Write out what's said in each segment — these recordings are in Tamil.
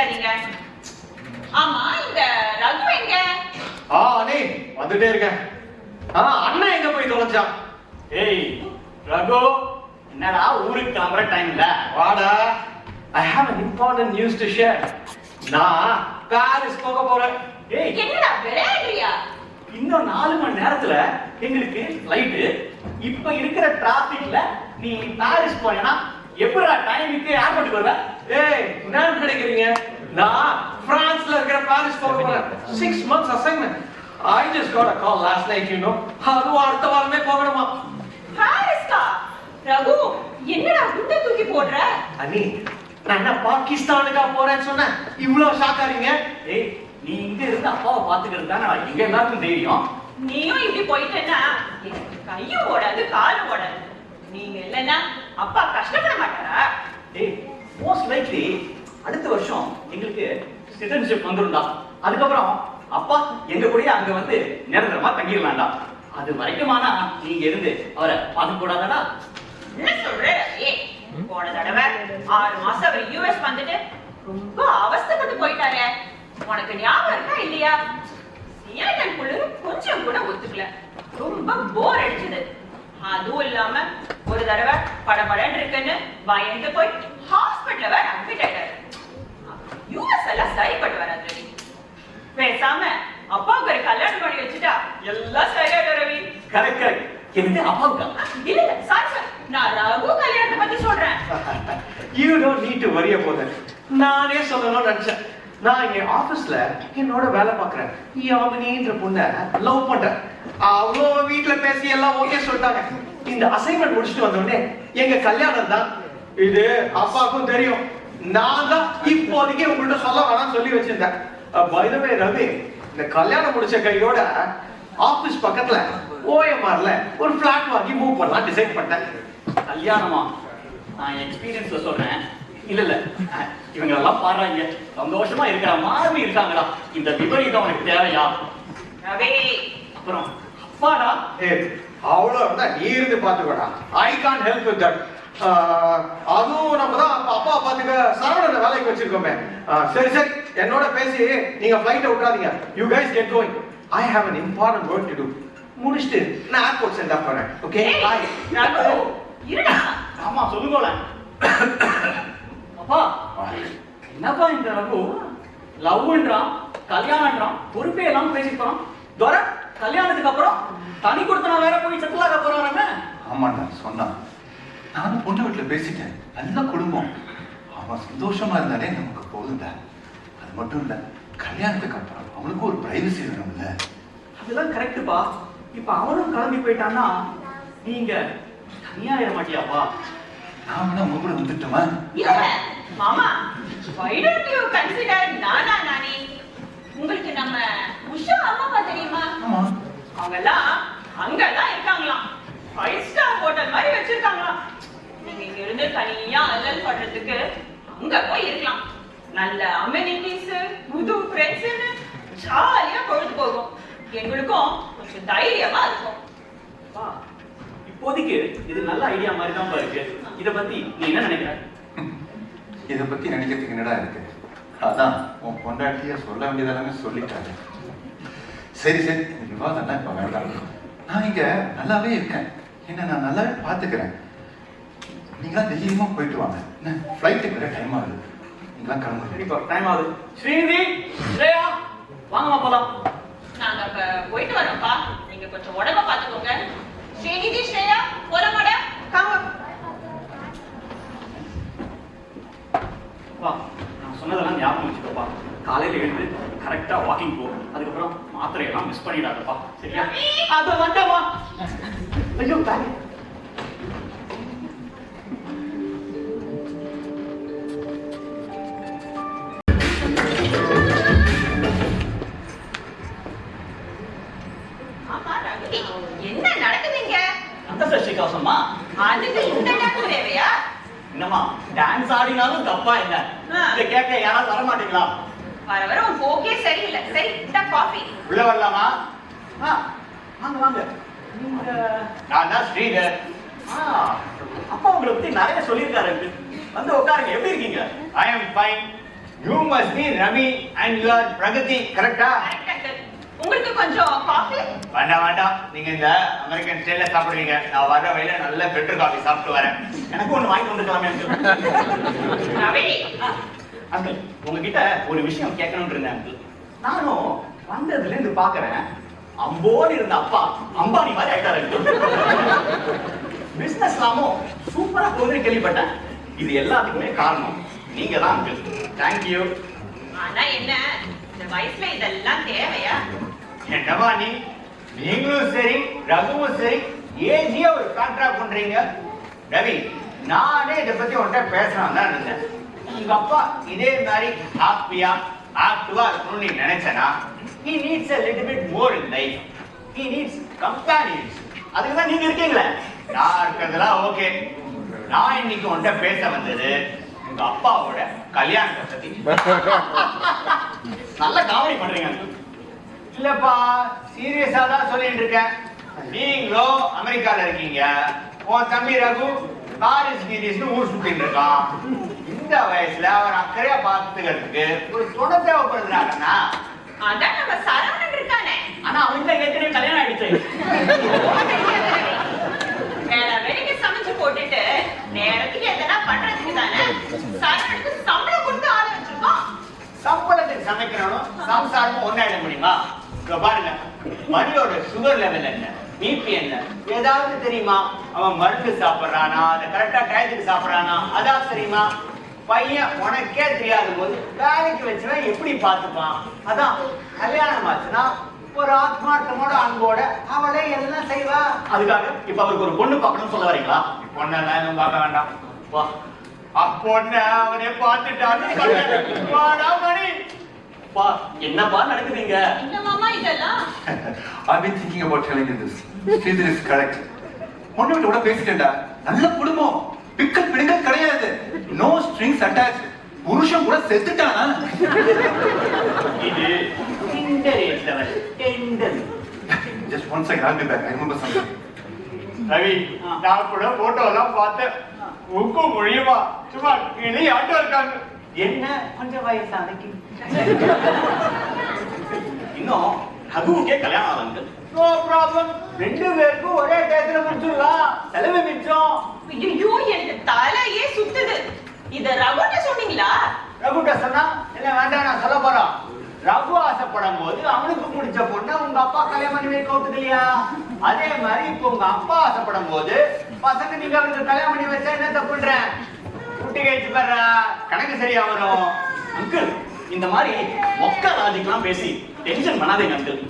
பண்ணிக்காதீங்க. ஆமா, இந்த ரகு எங்க? அண்ணே வந்துட்டே இருக்கேன். அண்ணன் எங்க போய் தொலைஞ்சான்? ஏய் ரகு, என்னடா ஊருக்கு கிளம்புற டைம்ல வாடா. I have an important news to share. நான் பாரிஸ் போக போறேன். ஏய் என்னடா விளையாடுறியா? இன்னும் 4 மணி நேரத்துல எங்களுக்கு ஃளைட். இப்ப இருக்கிற டிராபிக்ல நீ பாரிஸ் போறேனா எப்படா டைமுக்கு ஏர்போர்ட் வருவ? ஏய் என்ன நினைக்கிறீங்க? நான் பிரான்ஸ்ல இருக்கிற பாரிஸ் போக போறேன். 6 months assignment. I just got a call last night, you know. அதுவும் அடுத்த வாரமே போகணுமா? பாரிஸ்கா? ரகு, என்னடா குண்டை தூக்கி போடுற? அண்ணி, நான் என்ன பாகிஸ்தானுக்கா போறேன்னு சொன்னேன், இவ்வளவு ஷாக் ஆறீங்க? ஏய் நீ இங்க இருந்து அப்பாவை பாத்துக்கிறது தானே எங்க எல்லாருக்கும் தைரியம். நீயும் இப்படி போயிட்டேன்னா எனக்கு கையும் ஓடாது காலும் ஓடாது. நீங்க இல்லைன்னா அப்பா கஷ்டப்பட மாட்டாரா? ஏய் மோஸ்ட் லைக்லி அடுத்த வருஷம் எங்களுக்கு சிட்டிசன்ஷிப் வந்துருந்தா, அதுக்கப்புறம் அப்பா எங்க கூடயே அங்க வந்து நிரந்தரமா தங்கிடலாம்டா. அது வரைக்குமானா நீங்க இருந்து அவரை பார்க்க கூடாதாடா? என்ன சொல்ற? போன தடவை 6 மாசம் அவர் யூஎஸ் வந்துட்டு ரொம்ப அவஸ்தைப்பட்டு போயிட்டாரே, உனக்கு ஞாபகம் இருக்கா இல்லையா? சியாட்டன் குளிர் கொஞ்சம் கூட ஒத்துக்கல, ரொம்ப போர் அடிச்சது. அதுவும் இல்லாம ஒரு தடவை படபடன்னு இருக்குன்னு பயந்து போய் ஹாஸ்பிட்டல்ல வேற அட்மிட் ஆயிட்டாரு. யூஎஸ் எல்லாம் சரிப்பட்டு வராது. பேசாம அப்பாவுக்கு ஒரு கல்யாணம் பண்ணி வச்சுட்டா எல்லாம் சரியாயிடும் ரவி. Correct correct. என்னது அப்பாவுக்கா? இல்ல சாரி சார், நான் ரகு கல்யாணத்தை பத்தி சொல்றேன். You don't need to worry about that. நானே சொல்லணும்னு நினைச்சேன். நான் இங்க ஆபீஸ்ல என்னோட வேலை பார்க்கறேன். யாமினின்ற பொண்ணை லவ் பண்றேன். அவ்வளோ வீட்டுல பேசி எல்லாம் ஓகே சொல்லிட்டாங்க. இந்த அசைன்மெண்ட் முடிச்சுட்டு வந்த உடனே எங்க கல்யாணம் தான். இது அப்பாவுக்கும் தெரியும். நான் தான் இப்போதைக்கு உங்கள்ட்ட சொல்ல வேணாம்னு சொல்லி வச்சிருந்தேன். By the way, ரவி, இந்த கல்யாணம் முடிச்ச கையோட ஆபீஸ் பக்கத்துல ஓஎம்ஆர்ல ஒரு பிளாட் வாங்கி மூவ் பண்ணலாம் டிசைட் பண்ணேன். கல்யாணமா? நான் எக்ஸ்பீரியன்ஸ்ல சொல்றேன். இல்ல இல்ல, இவங்க எல்லாம் பாடுறாங்க சந்தோஷமா இருக்கிற மாதிரி இருக்காங்களா? இந்த விபரீதம் உனக்கு தேவையா? ரவி, அப்புறம் அப்பாடா. அவ்வளோ இருந்தா நீ இருந்து பாத்துக்கோடா. I can't help with that. அதுவும் நம்ம தான் அப்பா பாத்துக்க சரவணனை வேலைக்கு வச்சிருக்கோமே. சரி சரி, என்னோட பேசி நீங்க ஃளைட்டை விட்டுறாதீங்க. You guys get going. I have an important work to do. முடிச்சிட்டு நான் ஏர்போர்ட் சென்ட் ஆஃப் பண்ணேன். Okay bye. ரகு இருடா. ஆமா சொல்லுங்கோல. அப்பா என்னப்பா இந்த ரகு லவ்ன்றான் கல்யாணம்ன்றான் பொறுப்பே எல்லாம் பேசிப்பான். தோர கல்யாணத்துக்கு அப்புறம் தனி கொடுத்தனா வேற போய் செட்டில் ஆக போறாங்க. ஆமாண்டா சொன்னான். நானும் பொண்ணு வீட்டுல பேசிட்டேன். நல்ல குடும்பம், அவன் சந்தோஷமா இருந்தாலே நமக்கு போதும்டா. அது மட்டும் இல்ல, கல்யாணத்துக்கு அப்புறம் அவனுக்கு ஒரு பிரைவசி வேணும்ல. அதெல்லாம் கரெக்டுப்பா. இப்ப அவனும் கிளம்பி போயிட்டான்னா நீங்க தனியாயிர மாட்டியாப்பா? நான் வேணா உங்க கூட வந்துட்டுமா? இல்ல மாமா, why don't you consider நானி? உங்களுக்கு நம்ம உஷா அம்மா தெரியுமா? ஆமா. அவங்க எல்லாம் அங்கதான் இருக்காங்களாம். 5 ஸ்டார் ஹோட்டல் மாதிரி வச்சிருக்காங்களாம். நீங்க இங்க இருந்து தனியா அல்லல் பண்றதுக்கு அங்க போய் இருக்கலாம். நல்ல அமெனிட்டிஸ், புது ஃப்ரெண்ட்ஸ்னு ஜாலியா பொழுது போகும். எங்களுக்கும் கொஞ்சம் தைரியமா இருக்கும். அப்பா, இப்போதைக்கு இது நல்ல ஐடியா மாதிரி தான் இருக்கு. இத பத்தி நீ என்ன நினைக்கிற? இதை பத்தி நினைக்கிறதுக்கு என்னடா இருக்கு? அதான் உன் பொண்டாட்டிய சொல்ல வேண்டியதெல்லாமே சொல்லிட்டாரு. சரி சரி, விவாதம்னா இப்ப வேண்டாம். நான் இங்க நல்லாவே இருக்கேன். என்ன நான் நல்லாவே பாத்துக்கிறேன். நீங்களா தைரியமா போயிட்டு வாங்க. என்ன ஃப்ளைட்டுக்கு வேற டைம் ஆகுது. நீங்களாம் கிளம்புங்க. இப்போ டைம் ஆகுது. ஸ்ரீநிதி, ஸ்ரேயா, வாங்கம்மா போலாம். நாங்க இப்ப போயிட்டு வரோம்ப்பா. நீங்க கொஞ்சம் உடம்ப பாத்துக்கோங்க. ஸ்ரீநிதி, ஸ்ரேயா போலாமாடா? காங்க. வா, நான் சொன்னதெல்லாம் ஞாபகம் வச்சுக்கோப்பா. காலையில எழுந்து கரெக்டா வாக்கிங் போ. அதுக்கப்புறம் மாத்திரையெல்லாம் மிஸ் பண்ணிடாதப்பா, சரியா? அது வந்தமா. ஐயோ பேக். என்ன நடக்குதுங்க? அந்த சஷ்டி கவசமா? அதுக்கு இந்த டான்ஸ் தேவையா? என்னம்மா டான்ஸ் ஆடினாலும் தப்பா என்ன? இத கேட்க யாராவது வர மாட்டீங்களா? வர வர உன் போக்கே சரியில்லை. சரி, இந்த காஃபி. உள்ள வரலாமா? வாங்க வாங்க. நீங்க நான் தான் ஸ்ரீதர். அப்பா உங்களை பத்தி நிறைய சொல்லியிருக்காரு. வந்து உட்காருங்க. எப்படி இருக்கீங்க? I am fine. You must be Ravi and you are Pragathi கரெக்டா? Correct, uncle. உங்களுக்கு கொஞ்சம் காஃபி? வேண்டாம் வேண்டாம், நீங்க இந்த அமெரிக்கன் ஸ்டைல்ல சாப்பிடுவீங்க. நான் வர வழியில நல்ல ஃபில்டர் காஃபி சாப்பிட்டு வரேன். எனக்கு ஒண்ணு வாங்கி வந்துக்கலாமே அங்கிள். ரவி, அங்கிள், உங்ககிட்ட ஒரு விஷயம் கேட்கணும்னு இருந்தேன் அங்கிள். நானும் வந்ததுல இருந்து பாக்குறேன், அம்போன்னு இருந்த அப்பா அம்பானி மாதிரி ஆயிட்டாரு அங்கிள். பிசினஸ் எல்லாமும் சூப்பரா போகுதுன்னு கேள்விப்பட்டேன். இது எல்லாத்துக்குமே காரணம் நீங்க தான் அங்கிள். தேங்க்யூ. ஆனா என்ன இந்த வயசுல இதெல்லாம் தேவையா? என்னவா நீங்களும் சரி ரகுவும் சரி ஏஜியா ஒரு கான்ட்ராக்ட் பண்றீங்க. ரவி, நானே இதை பத்தி உன்கிட்ட பேசலாம் தான் இருந்தேன். உங்க அப்பா இதே மாதிரி ஹாப்பியா ஆக்டிவா இருக்கணும்னு நீ நினைச்சனா, he needs a little bit more in life. He needs companions. அதுக்கு தான் நீங்க இருக்கீங்களே. நான் இருக்கிறதெல்லாம் ஓகே. நான் இன்னைக்கு உன்கிட்ட பேச வந்தது உங்க அப்பாவோட கல்யாணத்தை பத்தி. நல்ல காமெடி பண்றீங்க. இல்லப்பா, சீரியஸா தான் சொல்லிட்டு இருக்கேன். நீங்களும் அமெரிக்கால இருக்கீங்க, உன் தம்பி ரகு பாரிஸ் கீரிஸ்னு ஊர் சுத்திட்டு இருக்கான். இந்த வயசுல அவர் அக்கறையா பாத்துக்கிறதுக்கு ஒரு துணை தேவைப்படுறாங்கன்னா, அதான் நம்ம சரவணன் இருக்கானே. ஆனா அவனுக்கு ஏற்கனவே கல்யாணம் ஆயிடுச்சு. வேற வேலைக்கு சமைச்சு போட்டுட்டு நேரத்துக்கு எதனா பண்றதுக்கு தானே சரவணனுக்கு சம்பளம் கொடுத்து ஆள வச்சிருக்கோம். சம்பளத்துக்கு சமைக்கணும், சம்சாரமும் ஒன்னாயிட முடியுமா? இப்ப பாருங்க, மணியோட சுகர் லெவல் என்ன, பிபி என்ன, ஏதாவது தெரியுமா? அவன் மருந்து சாப்பிடுறானா, அதை கரெக்டா டயத்துக்கு சாப்பிடுறானா, அதாவது தெரியுமா? பையன் உனக்கே தெரியாத போது வேலைக்கு வச்சவன் எப்படி பார்த்துப்பான்? அதான் கல்யாணம் ஆச்சுன்னா ஒரு ஆத்மார்த்தமோட அன்போட அவளே எல்லாம் செய்வா. அதுக்காக இப்ப அவருக்கு ஒரு பொண்ணு பார்க்கணும்னு சொல்ல வரீங்களா? பொண்ணெல்லாம் எதுவும் பார்க்க வேண்டாம். வா, அப்பொண்ண அவனே பார்த்துட்டான்னு வாடா மணி. பா, என்னப்பா நடக்குதுங்க? என்ன மாமா இதெல்லாம்? I've been thinking about telling you this. Sridhar is correct. பொண்ணு விட்டு கூட பேசிட்டேன்டா. நல்ல குடும்பம், பிக்கல் பிடுங்கல் கிடையாது, நோ ஸ்ட்ரிங்ஸ் அட்டாச்ட். புருஷன் கூட செத்துட்டானா? இது tender age level, tender. Just one second, I'll be back. I remember something. Ravi, நான் கூட போட்டோ எல்லாம் பார்த்தேன். உக்கு முடியுமா? சும்மா கிளி ஆட்டோ இருக்காங்க. என்ன கொஞ்சம் வயசானக்கு. இன்னும் ரகுவுக்கே கல்யாணம் ஆகுது. நோ ப்ராப்ளம், ரெண்டு பேருக்கும் ஒரே டயத்துல முடிச்சிடலாம், செலவு மிச்சம். ஐயோ, எனக்கு தலையே சுத்துது. இத ரகுட்ட சொன்னீங்களா? ரகுட்ட சொன்னா இல்ல வேண்டாம், நான் சொல்ல போறோம். ரகு ஆசைப்படும் போது அவனுக்கு பிடிச்ச பொண்ணு உங்க அப்பா கல்யாணம் பண்ணி வைக்க ஒத்துக்கலையா? அதே மாதிரி இப்ப உங்க அப்பா ஆசைப்படும் போது பசங்க நீங்க அவனுக்கு கல்யாணம் பண்ணி வச்சா என்ன தப்புன்றேன்? குட்டி கழிச்சு பெற கணக்கு சரியா வரும். அங்கிள், இந்த மாதிரி மொக்க லாஜிக்லாம் பேசி டென்ஷன் பண்ணாதீங்க அங்கிள்.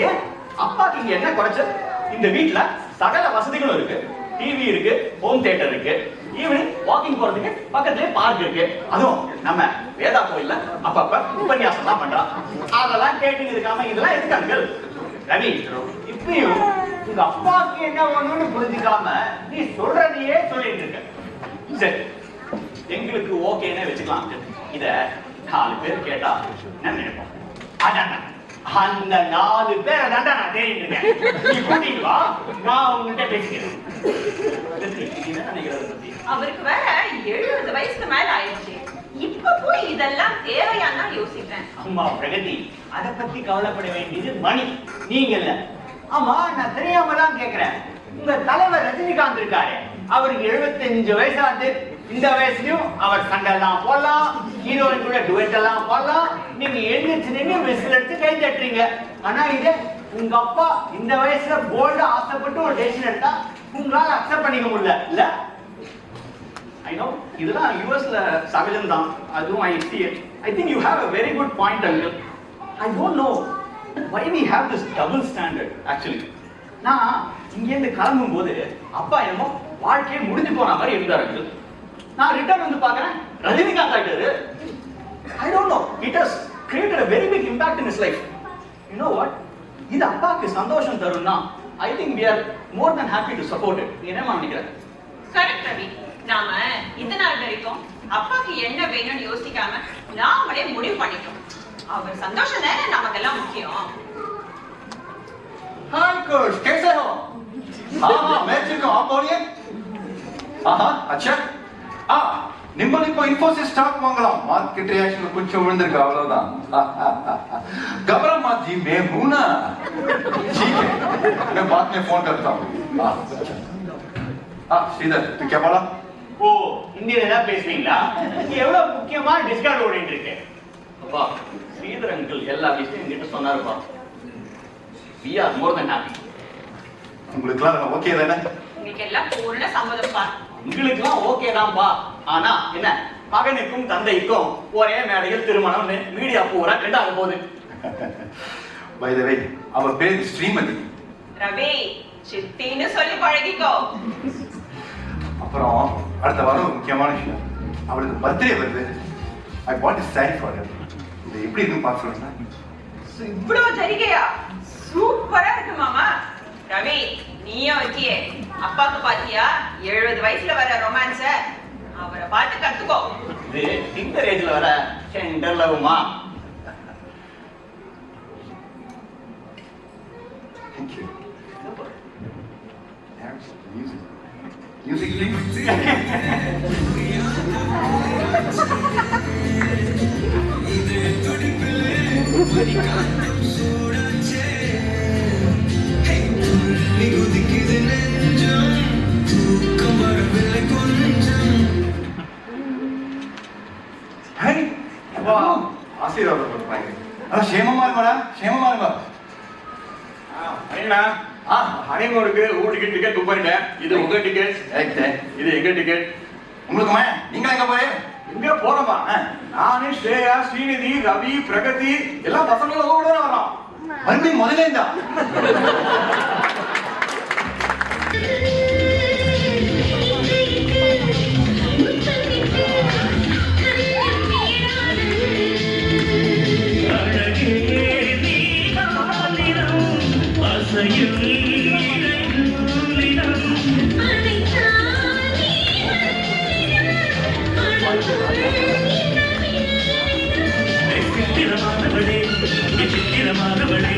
ஏன் அப்பாக்கு இங்க என்ன குறைச்சல்? இந்த வீட்டுல சகல வசதிகளும் இருக்கு. டிவி இருக்கு, ஹோம் தியேட்டர் இருக்கு, ஈவினிங் வாக்கிங் போறதுக்கு பக்கத்துலயே பார்க் இருக்கு. அதுவும் நம்ம வேதா கோயில்ல அப்பப்ப உபன்யாசம் எல்லாம் பண்றான். அதெல்லாம் கேட்டு இருக்காம இதெல்லாம் எதுக்கு அங்கிள்? ரவி, இப்பயும் உங்க அப்பாவுக்கு என்ன ஒண்ணுன்னு புரிஞ்சுக்காம நீ சொல்றதையே சொல்லிட்டு இருக்க. சரி, எங்களுக்கு ஓகேன்னு வச்சுக்கலாம் அங்கிள். இத 4 பேர் கேட்டா என்ன நினைப்போம்? அதான் அந்த 4 பேரை தாண்டா நான் தேடிட்டு இருக்கேன். நீ கூட்டிட்டு வா, நான் உங்ககிட்ட பேசிக்கிறேன். அவருக்கு வேற 70 வயசுக்கு மேல ஆயிடுச்சு. இப்ப போய் இதெல்லாம் தேவையான்னு தான் யோசிக்கிறேன். அம்மா பிரகதி, அத பத்தி கவலைப்பட வேண்டியது மணி, நீங்க இல்ல. ஆமா, நான் தெரியாம தான் கேக்குறேன். உங்க தலைவர் ரஜினிகாந்த் இருக்காரு, அவருக்கு 75 வயசாகுது. இந்த வயசுலயும் அவர் சண்டை எல்லாம் போடலாம், ஹீரோயின் கூட டுவெட் எல்லாம் போடலாம். நீங்க எழுந்திருச்சு நின்று விசில் எடுத்து கை தட்டுறீங்க. ஆனா இது உங்க அப்பா இந்த வயசுல போல்டா ஆசைப்பட்டு ஒரு டெசிஷன் எடுத்தா உங்களால அக்செப்ட் பண்ணிக்க முடியல இல்ல? I know, இதெல்லாம் யுஎஸ்ல சகஜம் தான். அதுவும் I see it. I think you have a very good point, uncle. I don't know why we have this double standard actually. நான் இங்க இருந்து கிளம்பும் போது அப்பா என்னமோ வாழ்க்கையே முடிஞ்சு போன மாதிரி இருந்தாரு uncle. நான் ரிட்டர்ன் வந்து பார்க்கறேன், ரஜினிகாந்த் ஆயிட்டாரு. I don't know, it has created a very big impact in his life. You know what? இது அப்பாக்கு சந்தோஷம் தரும்னா I think we are more than happy to support it. நீ என்ன நினைக்கிற? கரெக்ட் ரவி. நாம இந்த நாள் வரைக்கும் அப்பாக்கு என்ன வேணும்னு யோசிக்காம நாமளே முடிவு பண்ணிட்டோம். அவர் சந்தோஷம் தானே நமக்கெல்லாம் முக்கியம். Hi coach, कैसे हो? हाँ मैं ठीक हूँ, आप बोलिए. हाँ अच्छा. நிம்பல் இப்போ இன்ஃபோசிஸ் ஸ்டாக் வாங்கலாம் मार्केट रिएक्शन கொஞ்சம் விழுந்திருக்கு அவ்வளவுதான் घबरा मत जी मैं हूं ना ठीक है मैं बाद में फोन करता हूं श्रीधर तू क्या बोला ஓ இந்தியில தான் பேசுறீங்களா எவ்வளவு முக்கியமா டிஸ்கவுண்ட் ஓடிட்டு இருக்கு அப்பா ஸ்ரீதர் அங்கிள் எல்லா விஷயத்தையும் என்கிட்ட சொன்னாருப்பா we are more than happy உங்களுக்குலாம் ஓகே தானே உங்களுக்கு எல்லாம் பூர்ண சம்மதம்ப்பா. உங்களுக்குலாம் ஓகே தான்பா ஆனா என்ன மகனுக்கும் தந்தைக்கும் ஒரே மேடையில் திருமணம்னு மீடியா பூரா ட்ரெண்ட் ஆக போகுது பை தி வே அவ பேர் ஸ்ரீமதி ரவி சித்தின்னு சொல்லி பழகிக்கோ. அப்புறம் அடுத்த வாரம் ஒரு முக்கியமான விஷயம் அவளுக்கு பர்த்டே வருது I want to sorry for her இது எப்படி இருக்குன்னு பார்த்து சொல்லுங்க இவ்வளவு ஜரிகையா சூப்பரா இருக்கு மாமா. ரவி நீயும் வச்சியே அப்பாக்கு பாத்தியா 70 வயசுல வர ரொமான்ஸ அவரை பார்த்து கத்துக்கோ. இது டிங்கர் ஏஜ்ல வர centre லவ்மா Thank you. Music. Music, please. Hey, wow. ஆசீர்வாதம் கொடுப்பாங்க. சேமமா இருக்கா? சேமமா இருக்கா? என்ன ஹனிமூனுக்கு ஊட்டிக்கு டிக்கெட் புக் பண்ணிட்டேன் இது உங்க டிக்கெட் இது எங்க டிக்கெட் உங்களுக்குமா நீங்க எங்க போய் இங்க போறோமா நானு ஸ்ரேயா ஸ்ரீநிதி ரவி பிரகதி எல்லாம் பசங்களும் கூட வரோம் மறுபடியும் முதல்ல இருந்தா சித்திரமானவளே